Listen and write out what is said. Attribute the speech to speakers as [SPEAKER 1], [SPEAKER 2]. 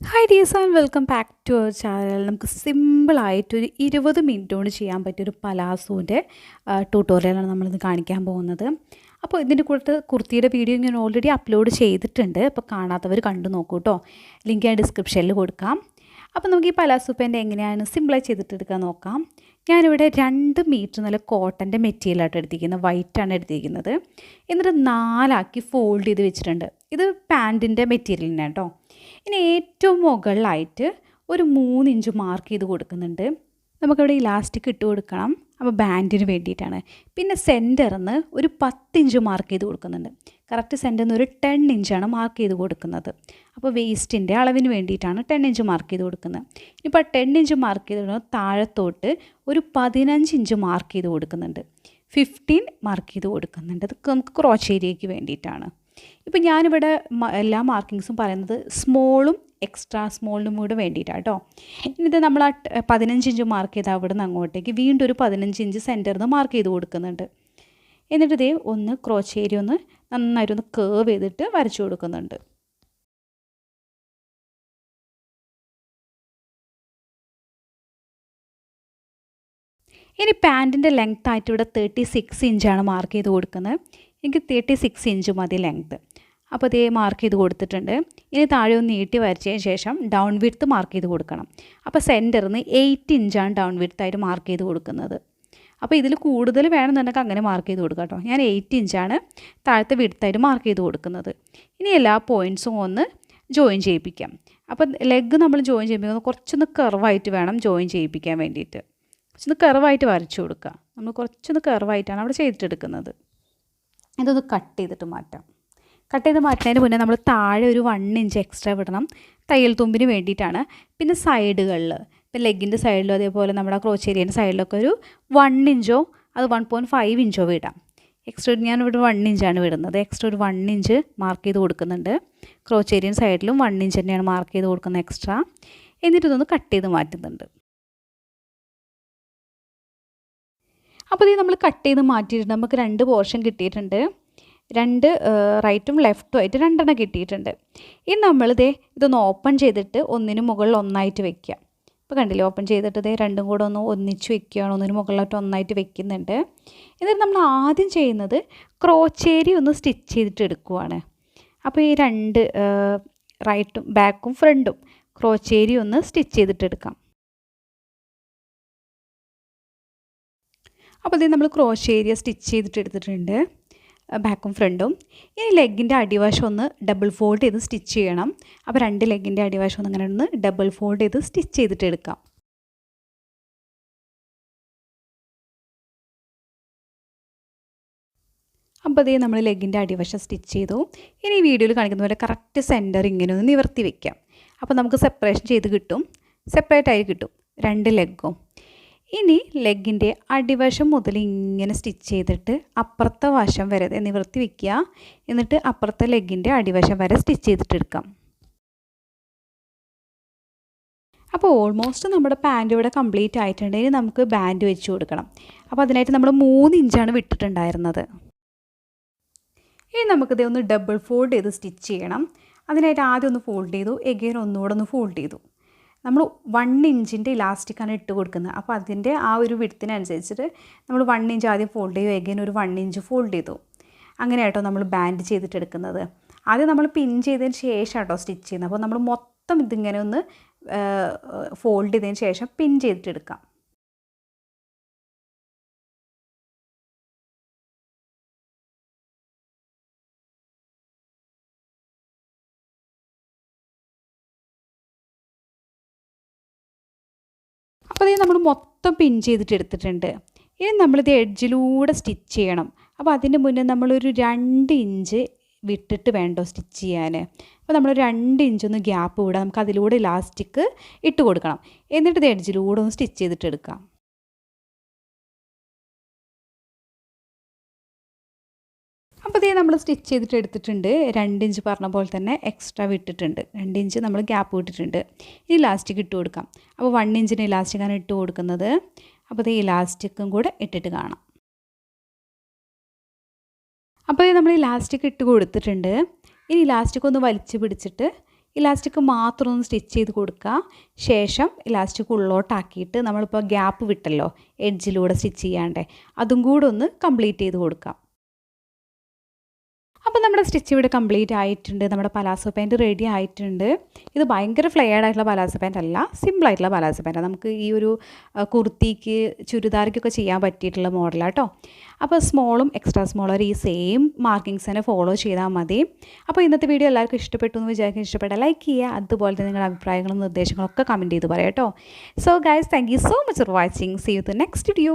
[SPEAKER 1] Hi dears and welcome back to our channel. നമുക്ക് സിമ്പിളായിട്ടൊരു 20 minute കൊണ്ട് ചെയ്യാൻ പറ്റിയൊരു പലാസോൻ്റെ ട്യൂട്ടോറിയലാണ് നമ്മളിന്ന് കാണിക്കാൻ പോകുന്നത്. അപ്പോൾ ഇതിൻ്റെ കൂടെ കുർത്തിയുടെ വീഡിയോ ഞാൻ ഓൾറെഡി അപ്ലോഡ് ചെയ്തിട്ടുണ്ട്. അപ്പോൾ കാണാത്തവർ കണ്ടു നോക്കൂ കേട്ടോ. ലിങ്ക് ഞാൻ ഡിസ്ക്രിപ്ഷനിൽ കൊടുക്കാം. അപ്പോൾ നമുക്ക് ഈ പലാസോ പാൻറ്റ് എങ്ങനെയാണ് സിമ്പിളായി ചെയ്തിട്ടെടുക്കാൻ നോക്കാം. ഞാനിവിടെ 2 മീറ്റർ നല്ല കോട്ടൻ്റെ മെറ്റീരിയലായിട്ട് എടുത്തിരിക്കുന്നത്, വൈറ്റാണ് എടുത്തിരിക്കുന്നത്. എന്നിട്ട് 4 ഫോൾഡ് ചെയ്ത് വെച്ചിട്ടുണ്ട്. ഇത് പാൻറ്റിൻ്റെ മെറ്റീരിയൽ തന്നെ കേട്ടോ. ഇനി ഏറ്റവും മുകളിലായിട്ട് ഒരു 3 ഇഞ്ച് മാർക്ക് ചെയ്ത് കൊടുക്കുന്നുണ്ട്. നമുക്കിവിടെ ഇലാസ്റ്റിക് ഇട്ട് കൊടുക്കണം. അപ്പോൾ ബാൻഡിന് വേണ്ടിയിട്ടാണ്. പിന്നെ സെൻറ്ററിൽ നിന്ന് ഒരു 10 ഇഞ്ച് മാർക്ക് ചെയ്ത് കൊടുക്കുന്നുണ്ട്. കറക്റ്റ് സെൻറ്ററിൽ നിന്ന് ഒരു 10 ഇഞ്ചാണ് മാർക്ക് ചെയ്ത് കൊടുക്കുന്നത്. അപ്പോൾ വേസ്റ്റിൻ്റെ അളവിന് വേണ്ടിയിട്ടാണ് 10 ഇഞ്ച് മാർക്ക് ചെയ്ത് കൊടുക്കുന്നത്. ഇപ്പോൾ 10 ഇഞ്ച് മാർക്ക് ചെയ്ത് താഴത്തോട്ട് ഒരു 15 ഇഞ്ച് മാർക്ക് ചെയ്ത് കൊടുക്കുന്നുണ്ട്. 15 മാർക്ക് ചെയ്ത് കൊടുക്കുന്നുണ്ട്. അത് നമുക്ക് ക്രോച്ച് ഏരിയയ്ക്ക് വേണ്ടിയിട്ടാണ്. ഇപ്പം ഞാനിവിടെ എല്ലാ മാർക്കിങ്സും പറയുന്നത് സ്മോളും എക്സ്ട്രാ സ്മോളിനും കൂടെ വേണ്ടിയിട്ടാണ് കേട്ടോ. എന്നിട്ട് നമ്മൾ 15 ഇഞ്ച് മാർക്ക് ചെയ്ത് അവിടെ നിന്ന് അങ്ങോട്ടേക്ക് വീണ്ടും ഒരു 15 ഇഞ്ച് സെൻറ്ററിൽ നിന്ന് മാർക്ക് ചെയ്ത് കൊടുക്കുന്നുണ്ട്. എന്നിട്ട് ഇതേ ഒന്ന് ക്രോച്ച് ഏരിയ ഒന്ന് നന്നായിട്ടൊന്ന് കേർവ് ചെയ്തിട്ട് വരച്ചു കൊടുക്കുന്നുണ്ട്. ഇനി പാൻറ്റിൻ്റെ ലെങ്ത് ആയിട്ട് ഇവിടെ 36 ഇഞ്ചാണ് മാർക്ക് ചെയ്ത് കൊടുക്കുന്നത്. എനിക്ക് 36 ഇഞ്ച് മതി ലെങ്ത്ത്. അപ്പോൾ ഇതേ മാർക്ക് ചെയ്ത് കൊടുത്തിട്ടുണ്ട്. ഇനി താഴെ ഒന്ന് നീട്ടി വരച്ചതിന് ശേഷം ഡൗൺ വിഡ്ത്ത് മാർക്ക് ചെയ്ത് കൊടുക്കണം. അപ്പോൾ സെൻറ്ററിൽ നിന്ന് 8 ഇഞ്ചാണ് ഡൗൺ വിഡ്ത്തായിട്ട് മാർക്ക് ചെയ്ത് കൊടുക്കുന്നത്. അപ്പോൾ ഇതിൽ കൂടുതൽ വേണമെന്നുണ്ടെങ്കിൽ അങ്ങനെ മാർക്ക് ചെയ്ത് കൊടുക്കാം കേട്ടോ. ഞാൻ 8 ഇഞ്ചാണ് താഴത്തെ വിഡ്ത്തായിട്ട് മാർക്ക് ചെയ്ത് കൊടുക്കുന്നത്. ഇനി എല്ലാ പോയിൻറ്റ്സും ഒന്ന് ജോയിൻ ചെയ്യിപ്പിക്കാം. അപ്പോൾ ലെഗ് നമ്മൾ ജോയിൻ ചെയ്യിപ്പിക്കുന്നത് കുറച്ചൊന്ന് കർവായിട്ട് വേണം ജോയിൻ ചെയ്യിപ്പിക്കാൻ വേണ്ടിയിട്ട്. കുറച്ചൊന്ന് കർവായിട്ട് വരച്ചു കൊടുക്കുക. നമ്മൾ കുറച്ചൊന്ന് കർവായിട്ടാണ് അവിടെ ചെയ്തിട്ടെടുക്കുന്നത്. ഇതൊന്ന് കട്ട് ചെയ്തിട്ട് മാറ്റാം. കട്ട് ചെയ്ത് മാറ്റുന്നതിന് മുന്നേ നമ്മൾ താഴെ ഒരു 1 ഇഞ്ച് എക്സ്ട്രാ വിടണം, തയ്യൽ തുമ്പിന് വേണ്ടിയിട്ടാണ്. പിന്നെ സൈഡുകളിൽ, ഇപ്പം ലെഗിൻ്റെ സൈഡിലും അതേപോലെ നമ്മുടെ ക്രോച്ച് ഏരിയൻ്റെ സൈഡിലൊക്കെ ഒരു 1 ഇഞ്ചോ അത് 1.5 ഇഞ്ചോ വിടാം. എക്സ്ട്രാ ഞാനിവിടെ 1 ഇഞ്ചാണ് വിടുന്നത്. എക്സ്ട്രാ ഒരു 1 ഇഞ്ച് മാർക്ക് ചെയ്ത് കൊടുക്കുന്നുണ്ട്. ക്രോച്ച് ഏരിയൻ സൈഡിലും 1 ഇഞ്ച് തന്നെയാണ് മാർക്ക് ചെയ്ത് കൊടുക്കുന്നത് എക്സ്ട്രാ. എന്നിട്ട് ഇതൊന്ന് കട്ട് ചെയ്ത് മാറ്റുന്നുണ്ട്. അപ്പോൾ ഇത് നമ്മൾ കട്ട് ചെയ്ത് മാറ്റിയിട്ടുണ്ട്. നമുക്ക് 2 പോർഷൻ കിട്ടിയിട്ടുണ്ട്. 2 റൈറ്റും ലെഫ്റ്റും ആയിട്ട് 2 കിട്ടിയിട്ടുണ്ട്. ഇനി ഇതൊന്ന് ഓപ്പൺ ചെയ്തിട്ട് ഒന്നിന് മുകളിൽ ഒന്നായിട്ട് വെക്കുക. ഇപ്പോൾ കണ്ടില്ലേ, ഓപ്പൺ ചെയ്തിട്ട് രണ്ടും കൂടെ ഒന്ന് ഒന്നിച്ച് വെക്കുകയാണ്. ഒന്നിന് മുകളിലായിട്ട് ഒന്നായിട്ട് വെക്കുന്നുണ്ട്. എന്നിട്ട് നമ്മൾ ആദ്യം ചെയ്യുന്നത് ക്രോച്ച് ഏരിയ ഒന്ന് സ്റ്റിച്ച് ചെയ്തിട്ട് എടുക്കുവാണ്. അപ്പോൾ ഈ 2 റൈറ്റും ബാക്കും ഫ്രണ്ടും ക്രോച്ച് ഏരിയ ഒന്ന് സ്റ്റിച്ച് ചെയ്തിട്ട് എടുക്കാം. അപ്പോൾ ഇത് നമ്മൾ ക്രോച്ച് ഏരിയ സ്റ്റിച്ച് ചെയ്തിട്ട് എടുത്തിട്ടുണ്ട്, ബാക്കും ഫ്രണ്ടും. ഇനി ലെഗിൻ്റെ അടിവശം ഒന്ന് ഡബിൾ ഫോൾഡ് ചെയ്ത് സ്റ്റിച്ച് ചെയ്യണം. അപ്പോൾ 2 ലെഗിൻ്റെ അടിവശം ഒന്ന് അങ്ങനെ ഒന്ന് ഡബിൾ ഫോൾഡ് ചെയ്ത് സ്റ്റിച്ച് ചെയ്തിട്ട് എടുക്കാം. അപ്പോൾ അതേ നമ്മൾ ലെഗിൻ്റെ അടിവശം സ്റ്റിച്ച് ചെയ്തു. ഇനി ഈ വീഡിയോയിൽ കാണിക്കുന്ന പോലെ കറക്റ്റ് സെൻറ്റർ ഇങ്ങനെ ഒന്ന് നിവർത്തി വയ്ക്കാം. അപ്പോൾ നമുക്ക് സെപ്പറേഷൻ ചെയ്ത് കിട്ടും, സെപ്പറേറ്റ് ആയി കിട്ടും 2 ലെഗും. ഇനി ലെഗിൻ്റെ അടിവശം മുതൽ ഇങ്ങനെ സ്റ്റിച്ച് ചെയ്തിട്ട് അപ്പുറത്തെ വശം വരെ നിവർത്തി വയ്ക്കുക. എന്നിട്ട് അപ്പുറത്തെ ലെഗിൻ്റെ അടിവശം വരെ സ്റ്റിച്ച് ചെയ്തിട്ടെടുക്കാം. അപ്പോൾ ഓൾമോസ്റ്റ് നമ്മുടെ പാൻറ്റ് ഇവിടെ കംപ്ലീറ്റ് ആയിട്ടുണ്ടെങ്കിൽ നമുക്ക് ബാൻഡ് വെച്ച് കൊടുക്കണം. അപ്പോൾ അതിനായിട്ട് നമ്മൾ 3 ഇഞ്ചാണ് വിട്ടിട്ടുണ്ടായിരുന്നത്. ഇനി നമുക്കിത് ഒന്ന് ഡബിൾ ഫോൾഡ് ചെയ്ത് സ്റ്റിച്ച് ചെയ്യണം. അതിനായിട്ട് ആദ്യം ഒന്ന് ഫോൾഡ് ചെയ്തു, എഗെയിൻ ഒന്നുകൂടെ ഒന്ന് ഫോൾഡ് ചെയ്തു. നമ്മൾ 1 ഇഞ്ചിൻ്റെ ഇലാസ്റ്റിക്കാണ് ഇട്ട് കൊടുക്കുന്നത്. അപ്പോൾ അതിൻ്റെ ആ ഒരു വിഡ്ത്തിനനുസരിച്ചിട്ട് നമ്മൾ 1 ഇഞ്ച് ആദ്യം ഫോൾഡ് ചെയ്തു, എഗെയിൻ ഒരു 1 ഇഞ്ച് ഫോൾഡ് ചെയ്തു. അങ്ങനെ കേട്ടോ നമ്മൾ ബാൻഡ് ചെയ്തിട്ടെടുക്കുന്നത്. ആദ്യം നമ്മൾ പിൻ ചെയ്തതിന് ശേഷം കേട്ടോ സ്റ്റിച്ച് ചെയ്യുന്നത്. അപ്പോൾ നമ്മൾ മൊത്തം ഇതിങ്ങനെ ഒന്ന് ഫോൾഡ് ചെയ്തതിന് ശേഷം പിൻ ചെയ്തിട്ടെടുക്കാം. അപ്പോൾ ഇത് നമ്മൾ മൊത്തം പിൻ ചെയ്തിട്ട് എടുത്തിട്ടുണ്ട്. ഇനി നമ്മളിത് എഡ്ജിലൂടെ സ്റ്റിച്ച് ചെയ്യണം. അപ്പോൾ അതിൻ്റെ മുന്നേ നമ്മളൊരു 2 ഇഞ്ച് വിട്ടിട്ട് വേണ്ടോ സ്റ്റിച്ച് ചെയ്യാൻ. അപ്പോൾ നമ്മൾ 2 ഇഞ്ചൊന്ന് ഗ്യാപ്പ് വിടാം. നമുക്ക് അതിലൂടെ ഇലാസ്റ്റിക് ഇട്ട് കൊടുക്കണം. എന്നിട്ട് ഇത് എഡ്ജിലൂടെ ഒന്ന് സ്റ്റിച്ച് ചെയ്തിട്ട് എടുക്കാം. അപ്പോൾ ഇതേ നമ്മൾ സ്റ്റിച്ച് ചെയ്തിട്ട് എടുത്തിട്ടുണ്ട്. 2 ഇഞ്ച് പറഞ്ഞ പോലെ തന്നെ എക്സ്ട്രാ വിട്ടിട്ടുണ്ട്. 2 ഇഞ്ച് നമ്മൾ ഗ്യാപ്പ് വിട്ടിട്ടുണ്ട്. ഇനി ഇലാസ്റ്റിക് ഇട്ട് കൊടുക്കാം. അപ്പോൾ 1 ഇഞ്ചിന് ഇലാസ്റ്റിക്കാണ് ഇട്ട് കൊടുക്കുന്നത്. അപ്പോൾ ഇത് ഇലാസ്റ്റിക്കും കൂടെ ഇട്ടിട്ട് കാണാം. അപ്പോൾ നമ്മൾ ഇലാസ്റ്റിക് ഇട്ട് കൊടുത്തിട്ടുണ്ട്. ഇനി ഇലാസ്റ്റിക് ഒന്ന് വലിച്ചു പിടിച്ചിട്ട് ഇലാസ്റ്റിക് മാത്രം ഒന്ന് സ്റ്റിച്ച് ചെയ്ത് കൊടുക്കുക. ശേഷം ഇലാസ്റ്റിക് ഉള്ളോട്ടാക്കിയിട്ട് നമ്മളിപ്പോൾ ഗ്യാപ്പ് വിട്ടല്ലോ എഡ്ജിലൂടെ സ്റ്റിച്ച് ചെയ്യാണ്ടേ, അതും കൂടെ ഒന്ന് കംപ്ലീറ്റ് ചെയ്ത് കൊടുക്കാം. അപ്പോൾ നമ്മുടെ സ്റ്റിച്ച് ഇവിടെ കംപ്ലീറ്റ് ആയിട്ടുണ്ട്. നമ്മുടെ പലാസോ പാൻറ്റ് റെഡി ആയിട്ടുണ്ട്. ഇത് ഭയങ്കര ഫ്ലെയർഡ് ആയിട്ടുള്ള പലാസോ പാൻറ്റ് അല്ല, സിമ്പിളായിട്ടുള്ള പലാസോ പാൻറ്റാണ്. നമുക്ക് ഈ ഒരു കുർത്തിക്ക് ചുരിദാർക്കൊക്കെ ചെയ്യാൻ പറ്റിയിട്ടുള്ള മോഡലാണ് കേട്ടോ. അപ്പോൾ സ്മോളും എക്സ്ട്രാ സ്മോളും ഈ സെയിം മാർക്കിങ്സ് തന്നെ ഫോളോ ചെയ്താൽ മതി. അപ്പോൾ ഇന്നത്തെ വീഡിയോ എല്ലാവർക്കും ഇഷ്ടപ്പെട്ടു എന്ന് വിചാരിക്കാൻ ഇഷ്ടപ്പെട്ടാൽ ലൈക്ക് ചെയ്യുക. അതുപോലെ തന്നെ നിങ്ങളുടെ അഭിപ്രായങ്ങളും നിർദ്ദേശങ്ങളും ഒക്കെ കമൻറ്റ് ചെയ്ത് പറയാം കേട്ടോ. So guys, thank you so much for watching. See you the next video.